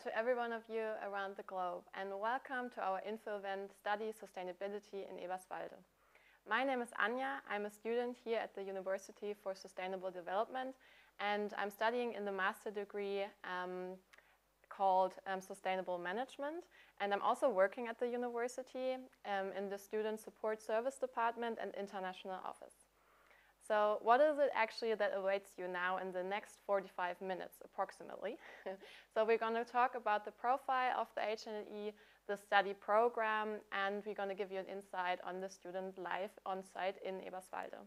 to every one of you around the globe, and welcome to our info event, Study Sustainability in Eberswalde. My name is Anja. I'm a student here at the University for Sustainable Development, and I'm studying in the master degree called Sustainable Management. And I'm also working at the university in the Student Support Service Department and International Office. So what is it actually that awaits you now in the next 45 minutes approximately? So we're going to talk about the profile of the HNEE, the study program, and we're going to give you an insight on the student life on site in Eberswalde.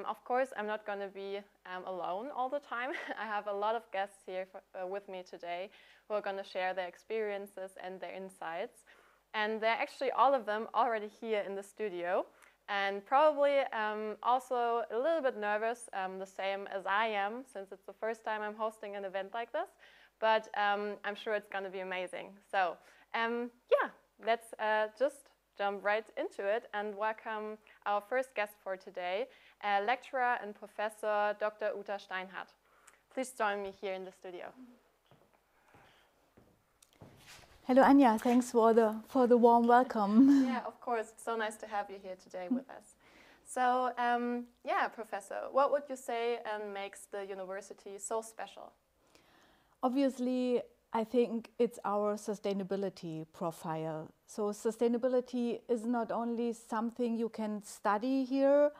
Of course, I'm not going to be alone all the time. I have a lot of guests here with me today who are going to share their experiences and their insights. And they're actually all of them already here in the studio. And probably also a little bit nervous, the same as I am, since it's the first time I'm hosting an event like this. But I'm sure it's going to be amazing. So yeah, let's just jump right into it and welcome our first guest for today, lecturer and professor Dr. Uta Steinhardt. Please join me here in the studio. Hello, Anja. Thanks for the warm welcome. Yeah, of course. It's so nice to have you here today with us. So, yeah, Professor, what would you say makes the university so special? Obviously, I think it's our sustainability profile. So sustainability is not only something you can study here.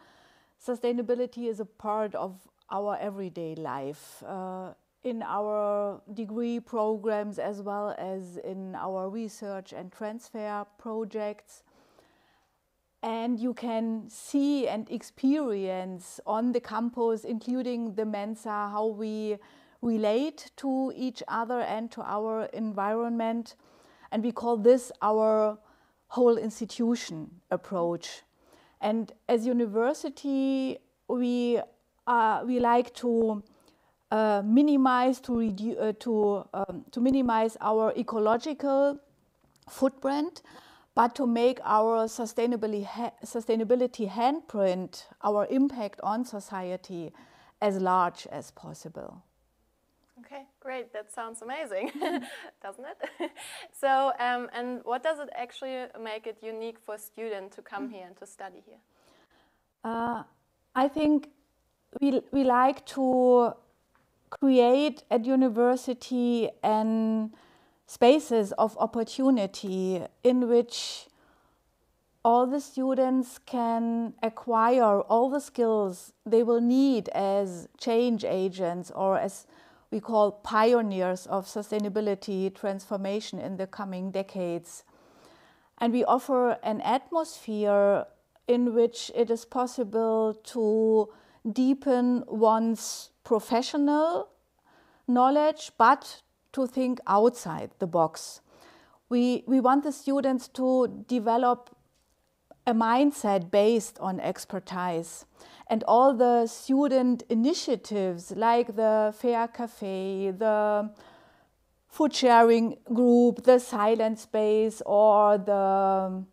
Sustainability is a part of our everyday life. In our degree programs as well as in our research and transfer projects. And you can see and experience on the campus, including the Mensa, how we relate to each other and to our environment. And we call this our whole institution approach. And as university, we like to minimize our ecological footprint, but to make our sustainability handprint, our impact on society, as large as possible. Okay, great. That sounds amazing, doesn't it? So, and what does it actually make it unique for a student to come here and to study here? I think we like to create at university and spaces of opportunity in which all the students can acquire all the skills they will need as change agents or as we call pioneers of sustainability transformation in the coming decades. And we offer an atmosphere in which it is possible to deepen one's professional knowledge, but to think outside the box. We want the students to develop a mindset based on expertise. And all the student initiatives like the Fair Cafe, the food sharing group, the silent space, or the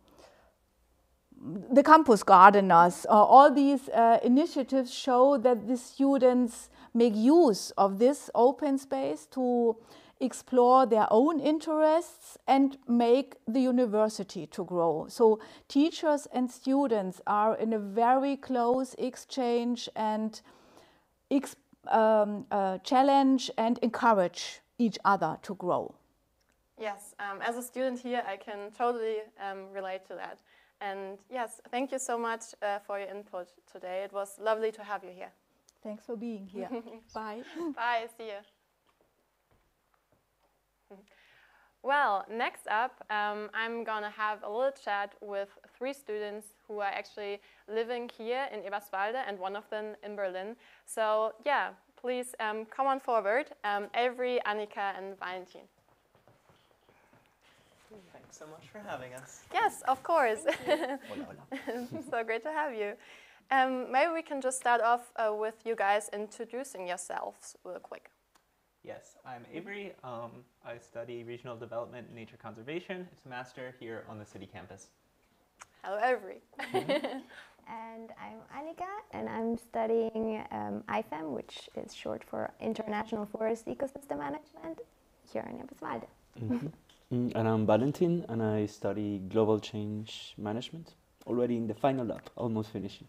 campus gardeners, all these initiatives show that the students make use of this open space to explore their own interests and make the university to grow. So teachers and students are in a very close exchange and challenge and encourage each other to grow. Yes, as a student here, I can totally relate to that. And yes, thank you so much for your input today. It was lovely to have you here. Thanks for being here. Bye. Bye, see you. Well, next up, I'm going to have a little chat with 3 students who are actually living here in Eberswalde and one of them in Berlin. So yeah, please come on forward, Avery, Annika and Valentin. Thanks so much for having us. Yes, of course. So great to have you. Maybe we can just start off with you guys introducing yourselves real quick. Yes, I'm Avery. I study regional development and nature conservation. It's a master here on the city campus. Hello, Avery. And I'm Annika, and I'm studying IFEM, which is short for International Forest Ecosystem Management. here in Eberswalde. And I'm Valentin, and I study global change management. Already in the final lab, almost finishing.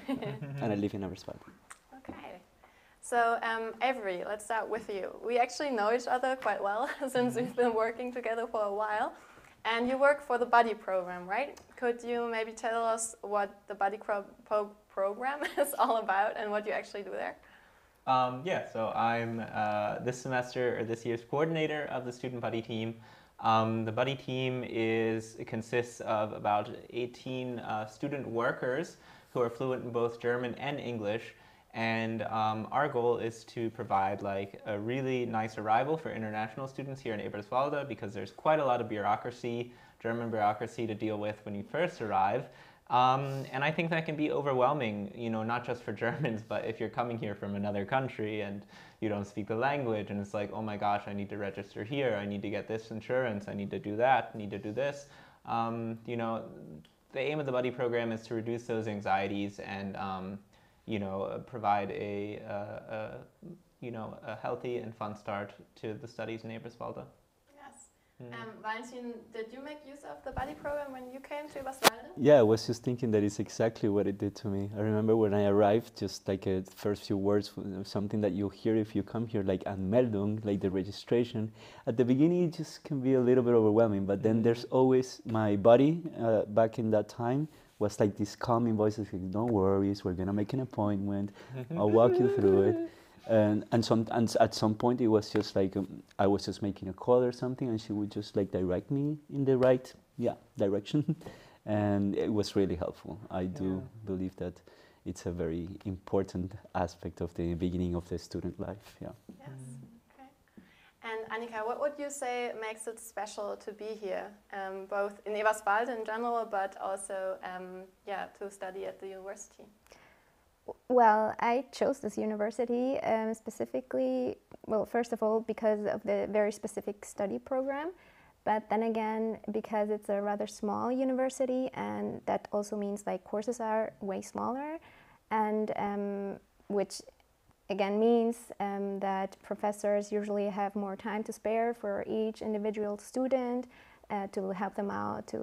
And I live in Eberswalde. Okay. So, Avery, let's start with you. We actually know each other quite well since we've been working together for a while. And you work for the Buddy program, right? Could you maybe tell us what the Buddy program is all about and what you actually do there? Yeah, so I'm this semester or this year's coordinator of the Student Buddy team. The Buddy team consists of about 18 student workers who are fluent in both German and English. And our goal is to provide like a really nice arrival for international students here in Eberswalde, because there's quite a lot of bureaucracy, German bureaucracy to deal with when you first arrive. And I think that can be overwhelming, you know, not just for Germans, but if you're coming here from another country and you don't speak the language and it's like, oh my gosh, I need to register here, I need to get this insurance, I need to do that, I need to do this. You know, the aim of the Buddy program is to reduce those anxieties and you know, provide a healthy and fun start to the studies in Eberswalde. Yes. Valentin, did you make use of the Buddy program when you came to Eberswalde? Yeah, I was just thinking that it's exactly what it did to me. I remember when I arrived, just like the first few words, something that you hear if you come here, like Anmeldung, like the registration. At the beginning, it just can be a little bit overwhelming, but then there's always my buddy back in that time was like this calming voice, like, don't worry, we're gonna make an appointment, I'll walk you through it. And at some point it was just like I was just making a call or something, and she would just like direct me in the right direction, and it was really helpful. I do believe that it's a very important aspect of the beginning of the student life. Yeah. Yes. Okay. And Annika, what would you say makes it special to be here, both in Eberswalde in general, but also to study at the university? Well, I chose this university specifically, well, first of all, because of the very specific study program, but then again, because it's a rather small university, and that also means like courses are way smaller, and which again means that professors usually have more time to spare for each individual student to help them out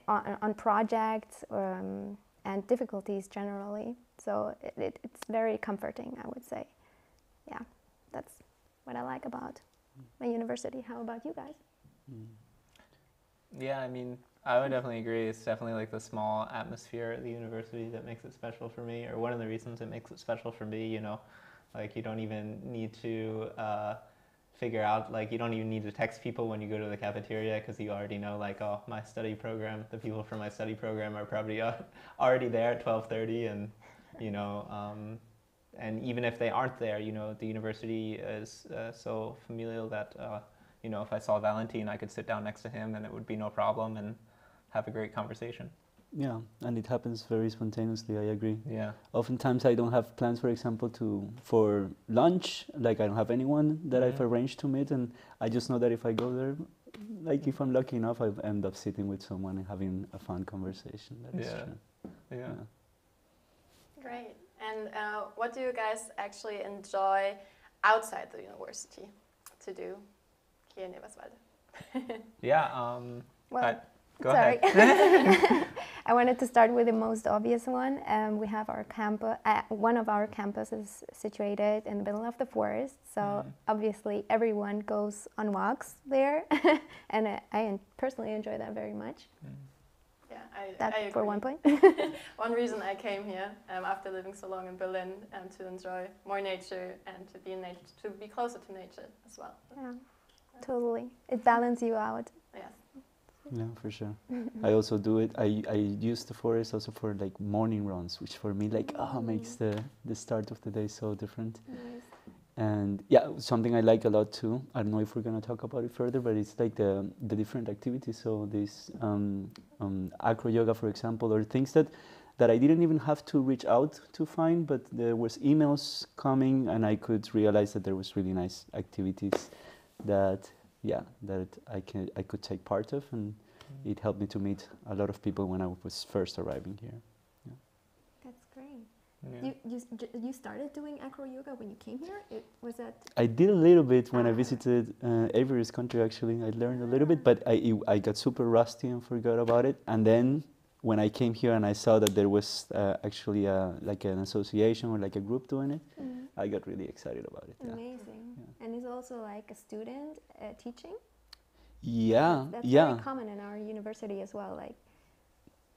on projects and difficulties generally. So it's very comforting, I would say. Yeah, that's what I like about my university. How about you guys? Yeah, I mean, I would definitely agree. It's definitely like the small atmosphere at the university that makes it special for me, or one of the reasons it makes it special for me, you know. Like, you don't even need to figure out, like, you don't even need to text people when you go to the cafeteria, because you already know, like, oh, my study program, the people from my study program are probably already there at 12:30, and, you know, and even if they aren't there, you know, the university is so familial that, you know, if I saw Valentin, I could sit down next to him and it would be no problem and have a great conversation. Yeah, and it happens very spontaneously, I agree. Yeah. Oftentimes I don't have plans, for example, for lunch, like I don't have anyone that I've arranged to meet, and I just know that if I go there, like if I'm lucky enough, I end up sitting with someone and having a fun conversation. That is true. Yeah. Great. And what do you guys actually enjoy outside the university to do here in Eberswalde? Yeah, Well, go sorry. ahead. I wanted to start with the most obvious one. We have our campus. One of our campuses is situated in the middle of the forest, so obviously everyone goes on walks there, and I personally enjoy that very much. Yeah, That I agree. for one point. One reason I came here after living so long in Berlin, to enjoy more nature and to be closer to nature as well. Yeah, totally. It balances you out. Yes. Yeah, for sure. I also do it. I use the forest also for like morning runs, which for me like makes the start of the day so different. Nice. And yeah, something I like a lot too. I don't know if we're gonna talk about it further, but it's like the different activities. So this acro yoga, for example, or things that I didn't even have to reach out to find, but there was emails coming, and I could realize that there was really nice activities that I could take part of, and it helped me to meet a lot of people when I was first arriving here. That's great. You started doing acro yoga when you came here? Was that? I did a little bit when I visited Avery's country. Actually, I learned a little bit, but I got super rusty and forgot about it. And then when I came here and I saw that there was actually like an association or like a group doing it, I got really excited about it. Amazing. Yeah. And he's also like a student teaching. Yeah, that's very common in our university as well. Like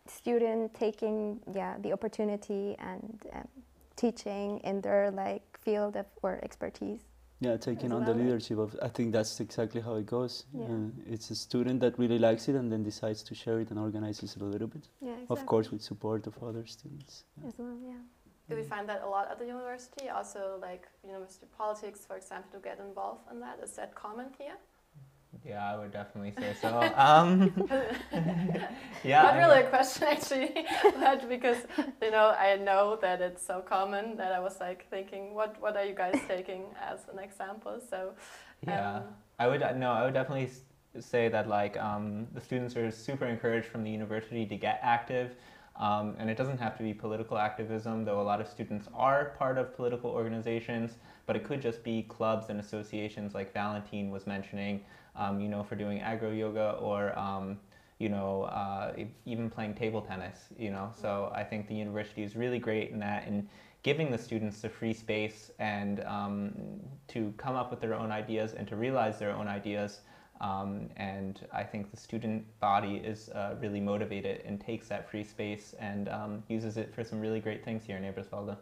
student taking the opportunity and teaching in their like field of or expertise. Yeah, taking on the leadership of. I think that's exactly how it goes. It's a student that really likes it and then decides to share it and organizes it a little bit. Yeah, exactly. Of course, with support of other students. As well, yeah. Do we find that a lot at the university? Also, like university politics, for example, to get involved in that? Is that common here? Yeah, I would definitely say so. Not really a question actually, but because I know that it's so common that I was like thinking, what are you guys taking as an example? So yeah, I would definitely say that like the students are super encouraged from the university to get active. And it doesn't have to be political activism, though a lot of students are part of political organizations, but it could just be clubs and associations like Valentine was mentioning, for doing agro yoga or, even playing table tennis, So I think the university is really great in that, in giving the students the free space and to come up with their own ideas and to realize their own ideas. And I think the student body is really motivated and takes that free space and uses it for some really great things here in Eberswalde.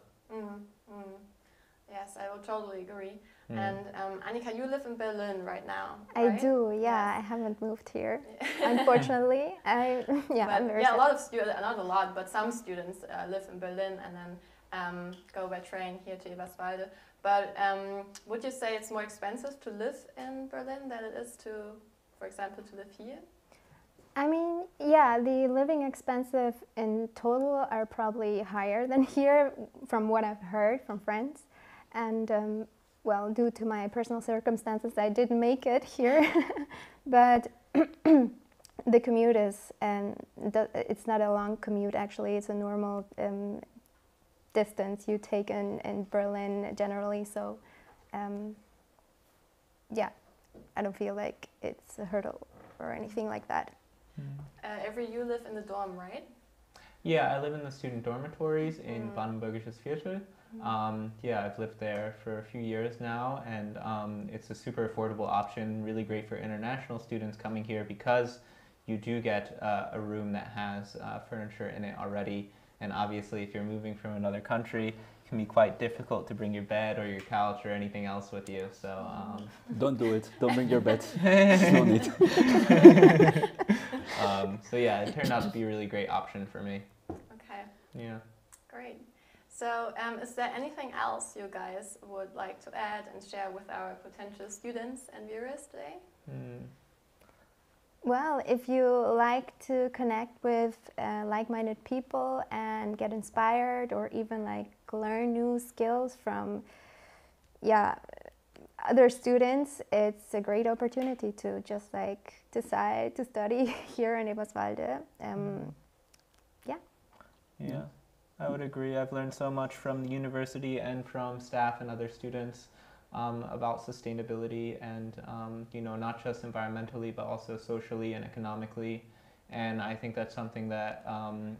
Yes, I will totally agree. And Annika, you live in Berlin right now, right? I do, yeah. Yes. I haven't moved here, unfortunately. I'm very a lot of students, not a lot, but some students live in Berlin and then go by train here to Eberswalde. But would you say it's more expensive to live in Berlin than it is to, for example, to live here? I mean, yeah, the living expenses in total are probably higher than here from what I've heard from friends. And well, due to my personal circumstances, I didn't make it here. But the commute is, it's not a long commute actually, it's a normal distance you take in Berlin generally, so I don't feel like it's a hurdle or anything like that. You live in the dorm, right? Yeah, I live in the student dormitories in Brandenburgisches Viertel. I've lived there for a few years now, and it's a super affordable option, really great for international students coming here because you do get a room that has furniture in it already. And obviously, if you're moving from another country, it can be quite difficult to bring your bed or your couch or anything else with you. So don't do it. Don't bring your bed. No need. It turned out to be a really great option for me. Okay. Yeah. Great. So is there anything else you guys would like to add and share with our potential students and viewers today? Well, if you like to connect with like-minded people and get inspired or even like learn new skills from other students, it's a great opportunity to just like decide to study here in Eberswalde. Yeah, I would agree. I've learned so much from the university and from staff and other students about sustainability and, not just environmentally, but also socially and economically. And I think that's something that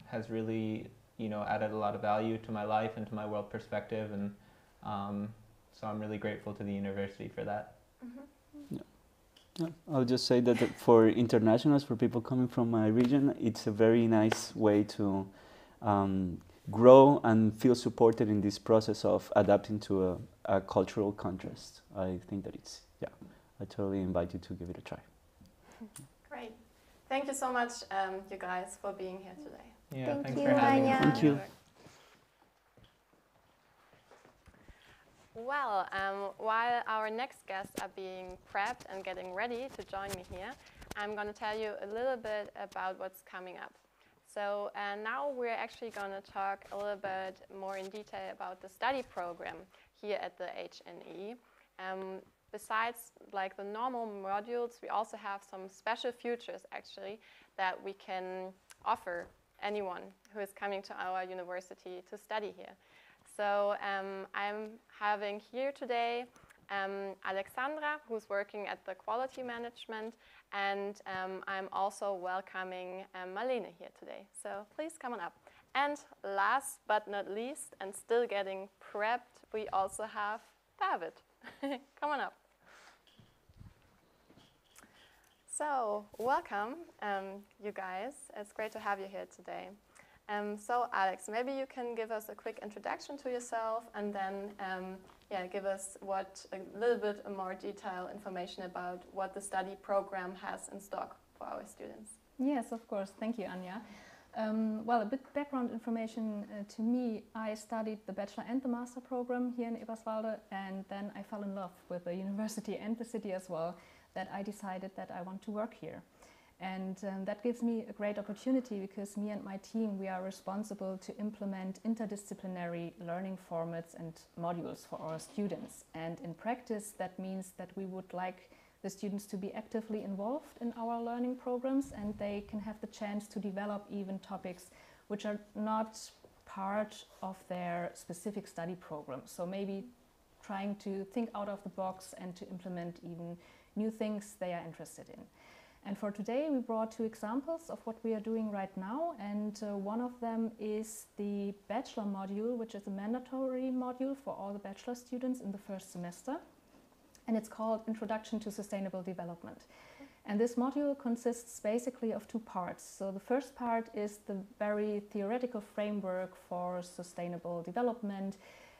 has really, added a lot of value to my life and to my world perspective. And so I'm really grateful to the university for that. Yeah, I'll just say that for internationals, for people coming from my region, it's a very nice way to grow and feel supported in this process of adapting to a cultural contrast. I think that I totally invite you to give it a try. Great. Thank you so much, you guys, for being here today. Yeah, thanks for having me. Thank you. Well, while our next guests are being prepped and getting ready to join me here, I'm going to tell you a little bit about what's coming up. So now we're actually going to talk a little bit more in detail about the study program here at the HNEE. Besides like the normal modules, we also have some special features actually that we can offer anyone who is coming to our university to study here. So I'm having here today Alexandra, who's working at the quality management, and I'm also welcoming Marlene here today. So please come on up. And last but not least, and still getting prepped, we also have David. Come on up. So welcome, you guys. It's great to have you here today. So Alex, maybe you can give us a quick introduction to yourself, and then give us a little bit more detailed information about what the study program has in stock for our students. Yes, of course. Thank you, Anja. Well, a bit background information to me. I studied the bachelor and the master program here in Eberswalde, and then I fell in love with the university and the city as well, that I decided that I want to work here. And that gives me a great opportunity, because me and my team, we are responsible to implement interdisciplinary learning formats and modules for our students. And in practice, that means that we would like the students to be actively involved in our learning programs, and they can have the chance to develop even topics which are not part of their specific study program. So maybe trying to think out of the box and to implement even new things they are interested in. And for today, we brought two examples of what we are doing right now. And one of them is the bachelor module, which is a mandatory module for all the bachelor students in the first semester. And it's called Introduction to Sustainable Development. And this module consists basically of two parts. So the first part is the very theoretical framework for sustainable development.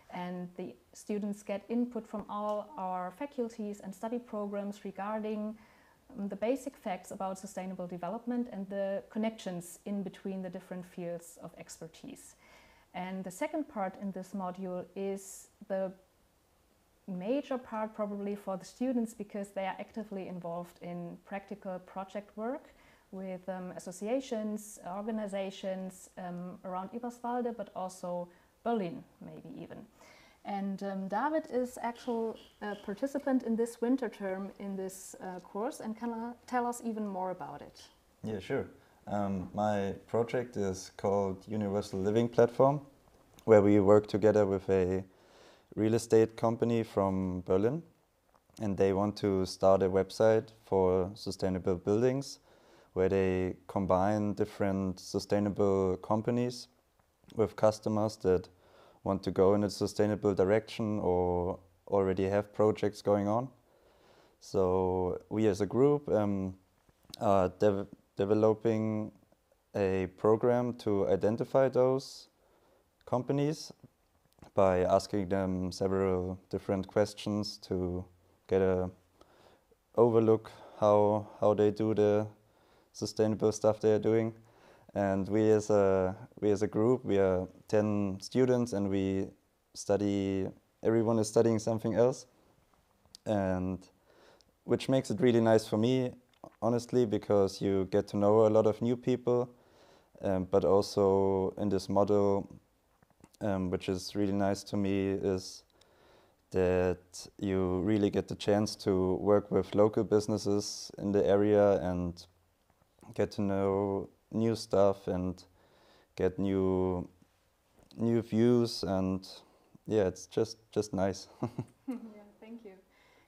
And the students get input from all our faculties and study programs regarding the basic facts about sustainable development and the connections in between the different fields of expertise. And the second part in this module is the major part probably for the students, because they are actively involved in practical project work with associations, organizations around Eberswalde, but also Berlin maybe even. And David is actually a participant in this winter term in this course, and can tell us even more about it. Yeah, sure. My project is called Universal Living Platform, where we work together with a real estate company from Berlin, and they want to start a website for sustainable buildings, where they combine different sustainable companies with customers that want to go in a sustainable direction or already have projects going on. So we as a group are developing a program to identify those companies by asking them several different questions to get a overlook how they do the sustainable stuff they are doing. And we as a group, we are 10 students, and everyone is studying something else, and which makes it really nice for me, honestly, because you get to know a lot of new people, but also in this model, which is really nice to me, is that you really get the chance to work with local businesses in the area and get to know new stuff and get new views, and yeah, it's just nice. Yeah, thank you.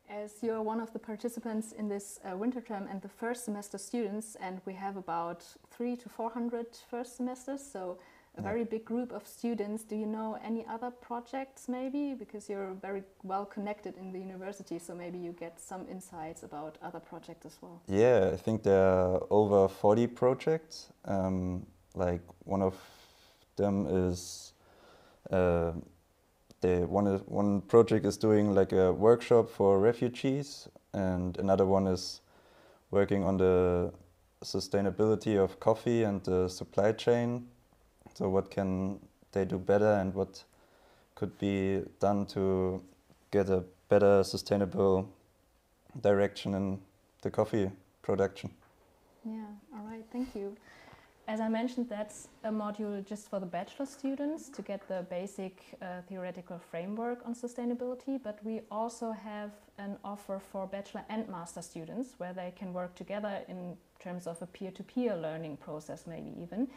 As you're one of the participants in this winter term and the first semester students, and we have about 300 to 400 first semesters, so a very big group of students. Do you know any other projects maybe? Because you're very well connected in the university, so maybe you get some insights about other projects as well. Yeah, I think there are over 40 projects. Like one of them is one project is doing like a workshop for refugees, and another one is working on the sustainability of coffee and the supply chain. So what can they do better, and what could be done to get a better sustainable direction in the coffee production? Yeah, all right, thank you. As I mentioned, that's a module just for the bachelor students to get the basic theoretical framework on sustainability, but we also have an offer for bachelor and master students where they can work together in terms of a peer-to-peer learning process maybe even.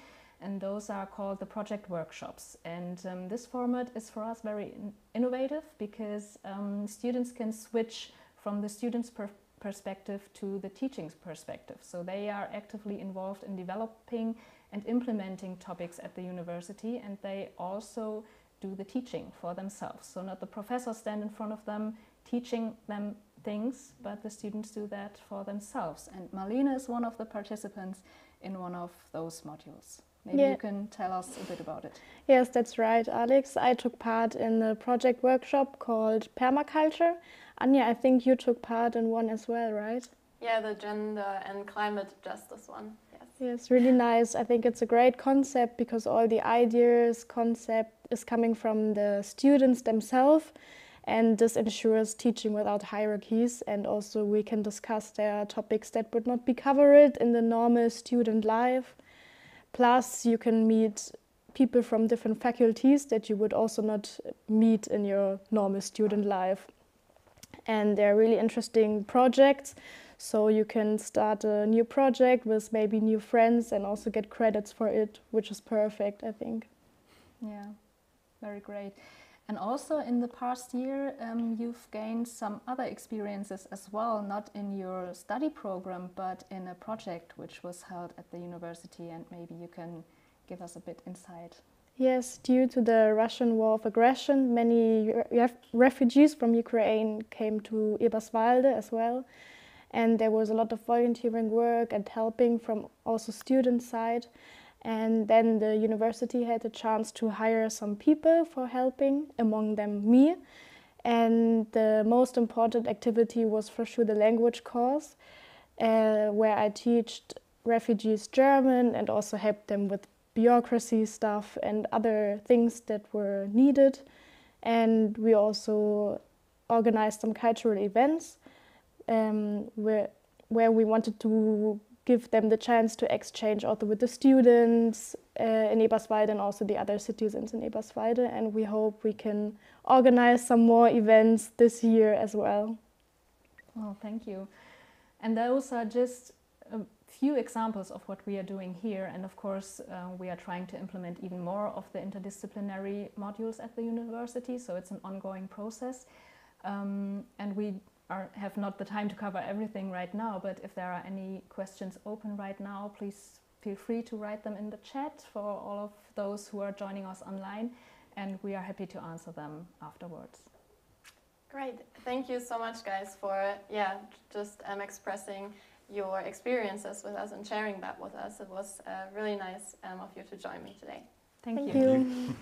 and those are called the project workshops. And this format is for us very innovative because students can switch from the student's perspective to the teaching's perspective. So they are actively involved in developing and implementing topics at the university, and they also do the teaching for themselves. So not the professors stand in front of them teaching them things, but the students do that for themselves. And Marlene is one of the participants in one of those modules. Maybe you can tell us a bit about it. Yes, that's right, Alex. I took part in a project workshop called Permaculture. Anja, I think you took part in one as well, right? Yeah, the gender and climate justice one. Yes. Yes, really nice. I think it's a great concept because all the ideas, concept is coming from the students themselves, and this ensures teaching without hierarchies, and also we can discuss their topics that would not be covered in the normal student life. Plus you can meet people from different faculties that you would also not meet in your normal student life. And they're really interesting projects, so you can start a new project with maybe new friends and also get credits for it, which is perfect, I think. Yeah, very great. And also in the past year, you've gained some other experiences as well, not in your study program, but in a project which was held at the university, and maybe you can give us a bit insight. Yes, due to the Russian war of aggression, many refugees from Ukraine came to Eberswalde as well. And there was a lot of volunteering work and helping from also student side. And then the university had a chance to hire some people for helping, among them me. And the most important activity was for sure the language course, where I taught refugees German and also helped them with bureaucracy stuff and other things that were needed. And we also organized some cultural events where we wanted to give them the chance to exchange also with the students in Eberswalde and also the other citizens in Eberswalde. And we hope we can organize some more events this year as well. Oh, thank you. And those are just a few examples of what we are doing here. And of course, we are trying to implement even more of the interdisciplinary modules at the university. So it's an ongoing process. And we have not the time to cover everything right now, but if there are any questions open right now, please feel free to write them in the chat for all of those who are joining us online, and we are happy to answer them afterwards. Great. Thank you so much, guys, for just expressing your experiences with us and sharing that with us. It was really nice of you to join me today. Thank you.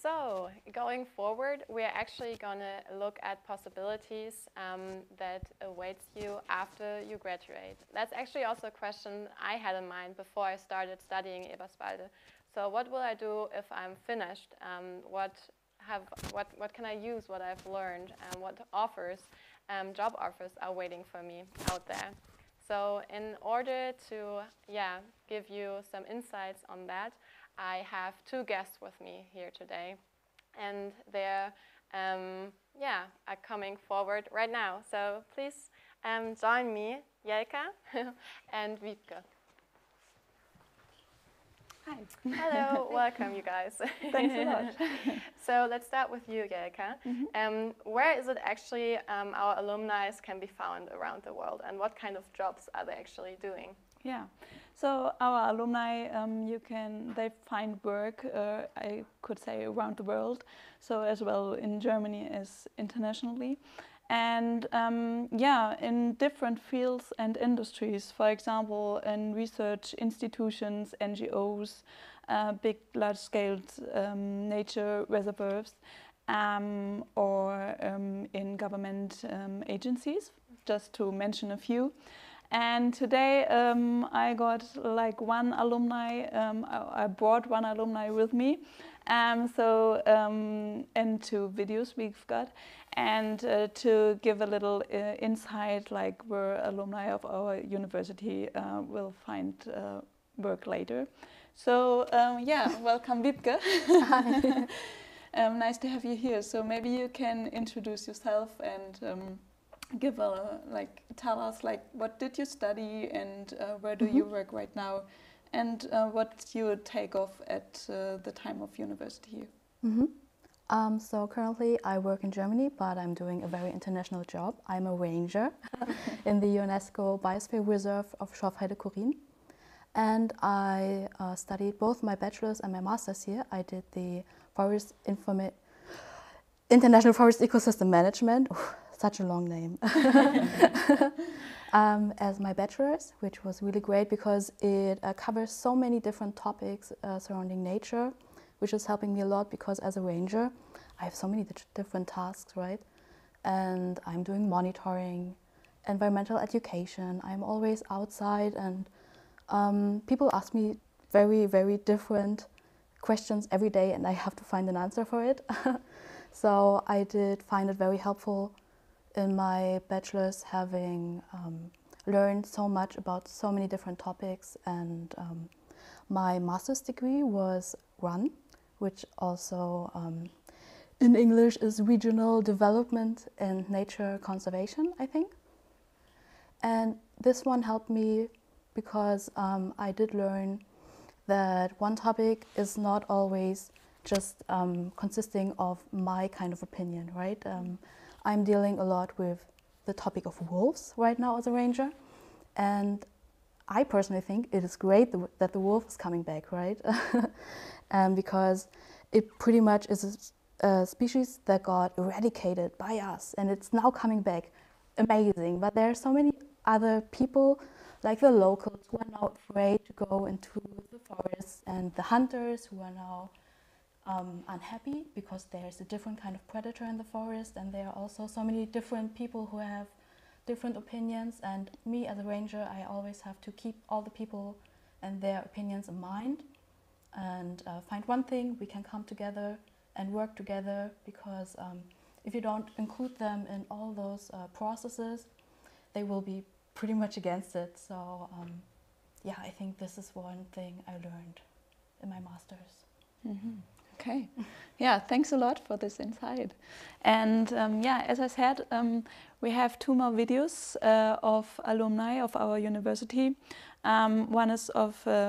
So, going forward, we're actually going to look at possibilities that awaits you after you graduate. That's actually also a question I had in mind before I started studying Eberswalde. So what will I do if I'm finished? What can I use, what I've learned, and what offers, job offers are waiting for me out there? So in order to give you some insights on that, I have two guests with me here today, and they're are coming forward right now. So please join me, Jelka and Wiebke. Hi. Hello, welcome you guys. Thanks a lot. So let's start with you, Jelka. Where is it actually our alumni can be found around the world, and what kind of jobs are they actually doing? Yeah, so our alumni, they find work, I could say, around the world, so as well in Germany as internationally. And in different fields and industries, for example, in research institutions, NGOs, big, large-scale nature reservoirs, or in government agencies, just to mention a few. And today I got like one alumni, I brought one alumni with me, and two videos we've got, and to give a little insight, like where alumni of our university will find work later. So welcome Wiebke. Nice to have you here. So maybe you can introduce yourself and give a tell us what did you study and where do you work right now, and what's your takeoff at the time of university here? So currently I work in Germany, but I'm doing a very international job. I'm a ranger in the UNESCO Biosphere Reserve of Schorfheide-Chorin. And I studied both my bachelor's and my master's here. I did the International Forest Ecosystem Management, such a long name, as my bachelor's, which was really great because it covers so many different topics surrounding nature, which is helping me a lot because as a ranger, I have so many different tasks, right? And I'm doing monitoring, environmental education. I'm always outside, and people ask me very, very different questions every day, and I have to find an answer for it. So I did find it very helpful in my bachelor's, having learned so much about so many different topics, and my master's degree was RUN, which also in English is Regional Development and Nature Conservation, I think. And this one helped me because I did learn that one topic is not always just consisting of my kind of opinion, right? I'm dealing a lot with the topic of wolves right now as a ranger, and I personally think it is great that the wolf is coming back, right? Because it pretty much is a species that got eradicated by us, and it's now coming back. Amazing, but there are so many other people, like the locals, who are now afraid to go into the forests, and the hunters who are now unhappy because there's a different kind of predator in the forest, and there are also so many different people who have different opinions. And me as a ranger, I always have to keep all the people and their opinions in mind and find one thing we can come together and work together, because if you don't include them in all those processes, they will be pretty much against it. So yeah, I think this is one thing I learned in my master's. Mm-hmm. Okay, yeah, thanks a lot for this insight. And yeah, as I said, we have 2 more videos of alumni of our university. One is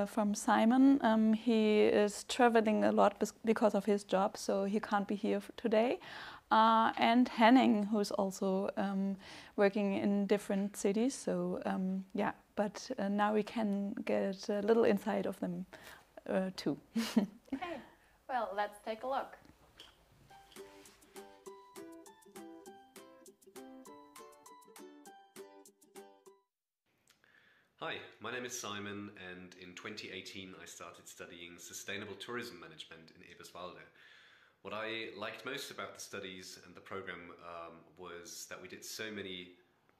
from Simon. He is traveling a lot because of his job, so he can't be here today. And Henning, who's also working in different cities. So yeah, but now we can get a little insight of them too. Okay, well, let's take a look. Hi, my name is Simon, and in 2018 I started studying sustainable tourism management in Eberswalde. What I liked most about the studies and the program was that we did so many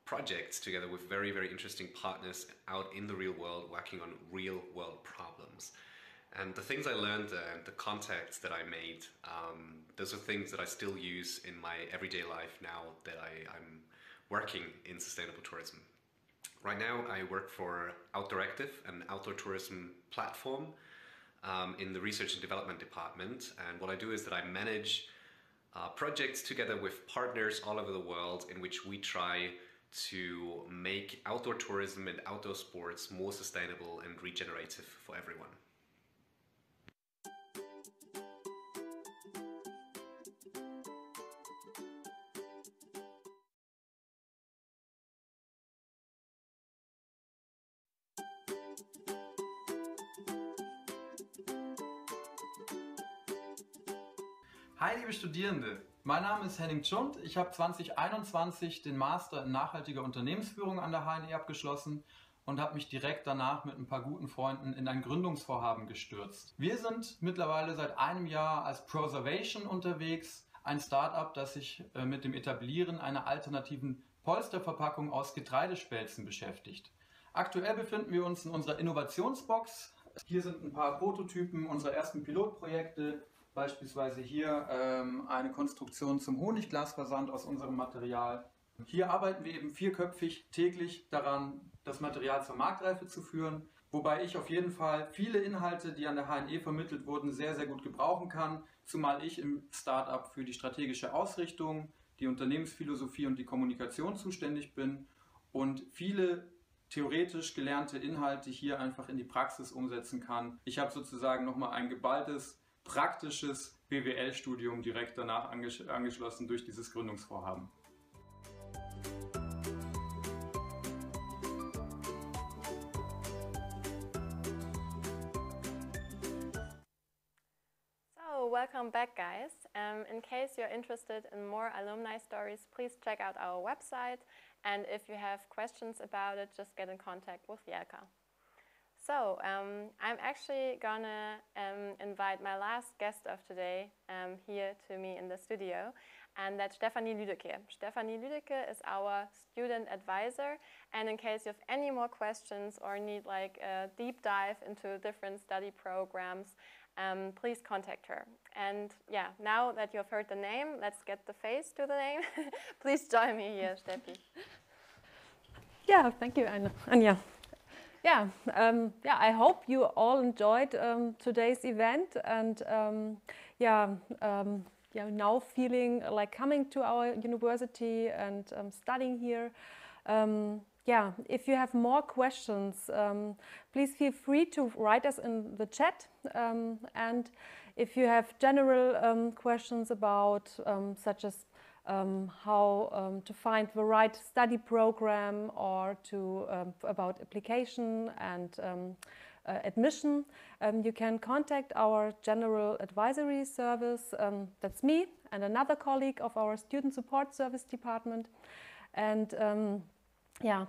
projects together with very, very interesting partners out in the real world, working on real world problems. And the things I learned and the contacts that I made, those are things that I still use in my everyday life now that I'm working in sustainable tourism. Right now I work for Outdoor Active, an outdoor tourism platform in the research and development department. And what I do is that I manage projects together with partners all over the world in which we try to make outdoor tourism and outdoor sports more sustainable and regenerative for everyone. Hi liebe Studierende, mein Name ist Henning Tschund. Ich habe 2021 den Master in nachhaltiger Unternehmensführung an der HNEE abgeschlossen und habe mich direkt danach mit ein paar guten Freunden in ein Gründungsvorhaben gestürzt. Wir sind mittlerweile seit einem Jahr als Proservation unterwegs, ein Start-up, das sich mit dem Etablieren einer alternativen Polsterverpackung aus Getreidespelzen beschäftigt. Aktuell befinden wir uns in unserer Innovationsbox. Hier sind ein paar Prototypen unserer ersten Pilotprojekte. Beispielsweise hier eine Konstruktion zum Honigglasversand aus unserem Material. Hier arbeiten wir eben vierköpfig täglich daran, das Material zur Marktreife zu führen, wobei ich auf jeden Fall viele Inhalte, die an der HNE vermittelt wurden, sehr, sehr gut gebrauchen kann, zumal ich im Startup für die strategische Ausrichtung, die Unternehmensphilosophie und die Kommunikation zuständig bin und viele theoretisch gelernte Inhalte hier einfach in die Praxis umsetzen kann. Ich habe sozusagen nochmal ein geballtes, praktisches BWL-Studium direkt danach angeschlossen durch dieses Gründungsvorhaben. Welcome back, guys. In case you're interested in more alumni stories, please check out our website. And if you have questions about it, just get in contact with Jelka. So I'm actually gonna invite my last guest of today here to me in the studio, and that's Stefanie Lüdecke. Stefanie Lüdecke is our student advisor, and in case you have any more questions or need like a deep dive into different study programs, please contact her. And yeah, now that you have heard the name, let's get the face to the name. Please join me here, Steffi. Yeah, thank you, Anja. Yeah, I hope you all enjoyed today's event, and now feeling like coming to our university and studying here. If you have more questions, please feel free to write us in the chat. And if you have general questions about such as how to find the right study program or about application and admission, you can contact our General Advisory Service. That's me and another colleague of our Student Support Service Department. And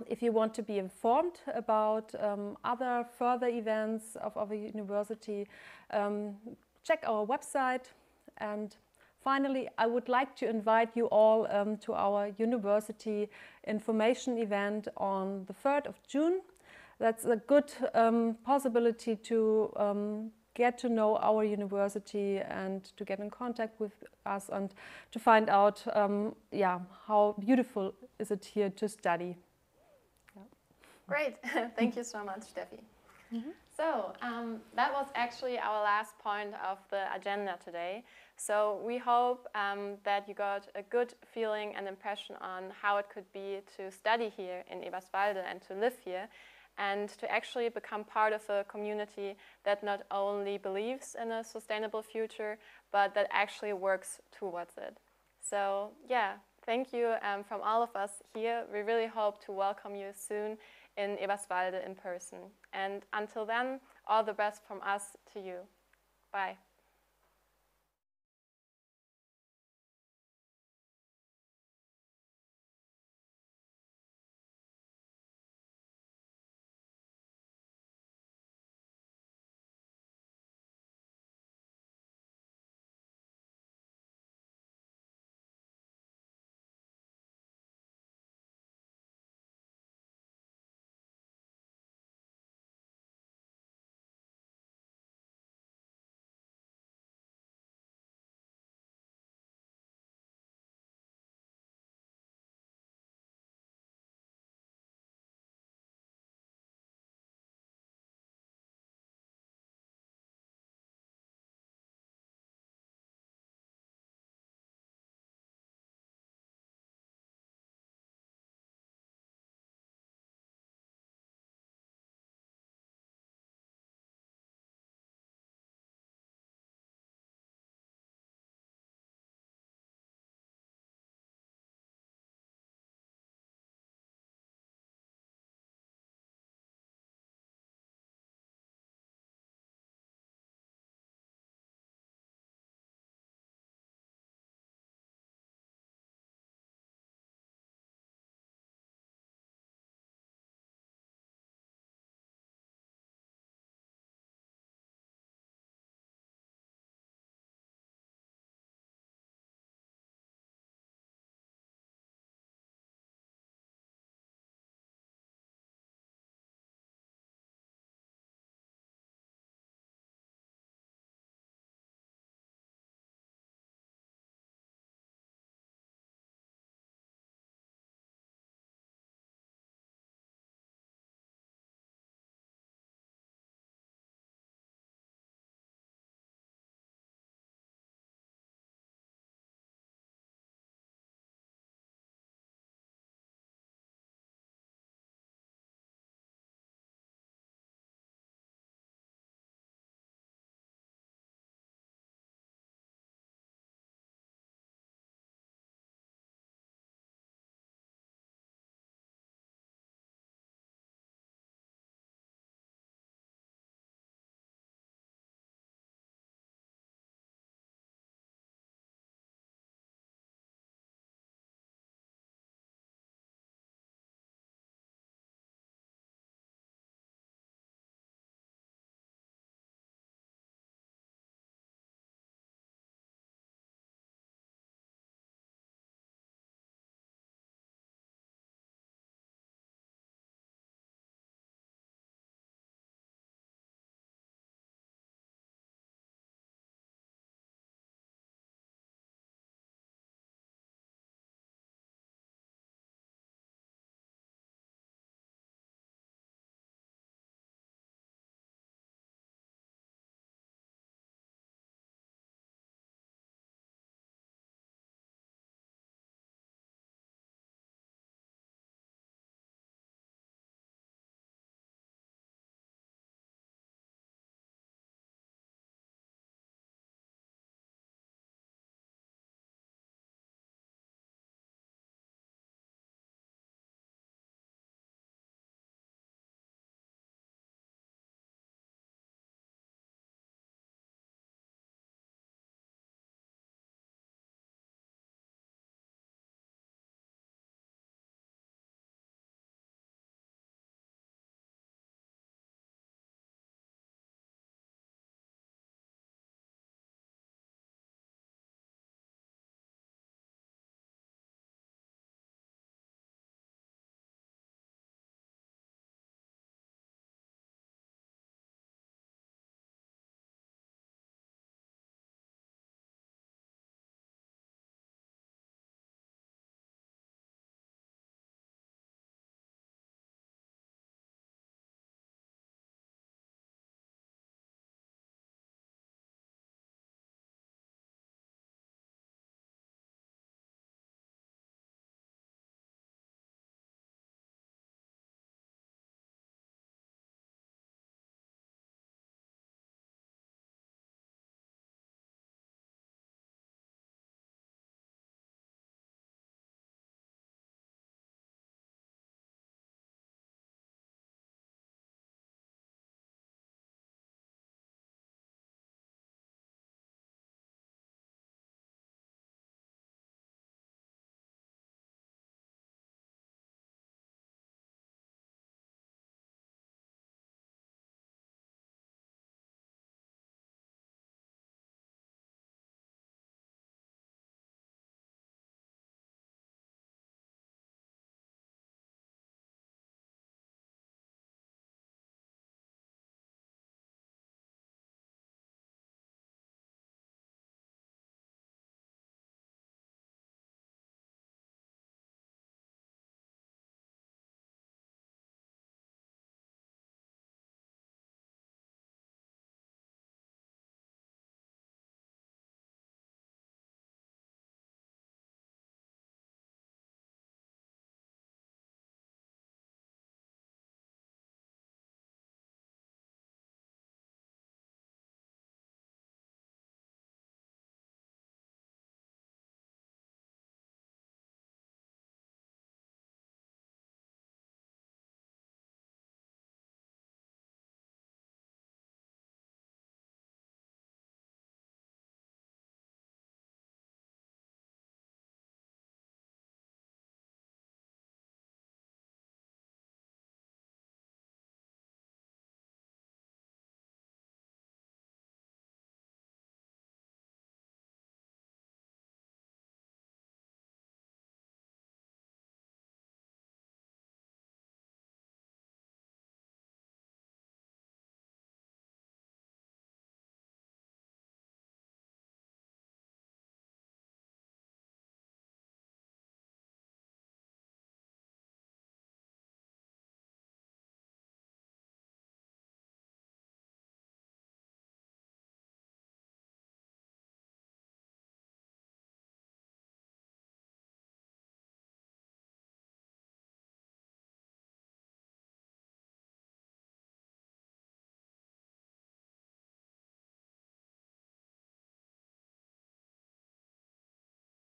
if you want to be informed about other further events of our university, check our website. And finally, I would like to invite you all to our university information event on the 3rd of June. That's a good possibility to get to know our university and to get in contact with us and to find out how beautiful is it here to study. Great, thank you so much, Steffi. So that was actually our last point of the agenda today. So we hope that you got a good feeling and impression on how it could be to study here in Eberswalde and to live here, and to actually become part of a community that not only believes in a sustainable future, but that actually works towards it. So yeah, thank you from all of us here. We really hope to welcome you soon in Eberswalde in person. And until then, all the best from us to you. Bye.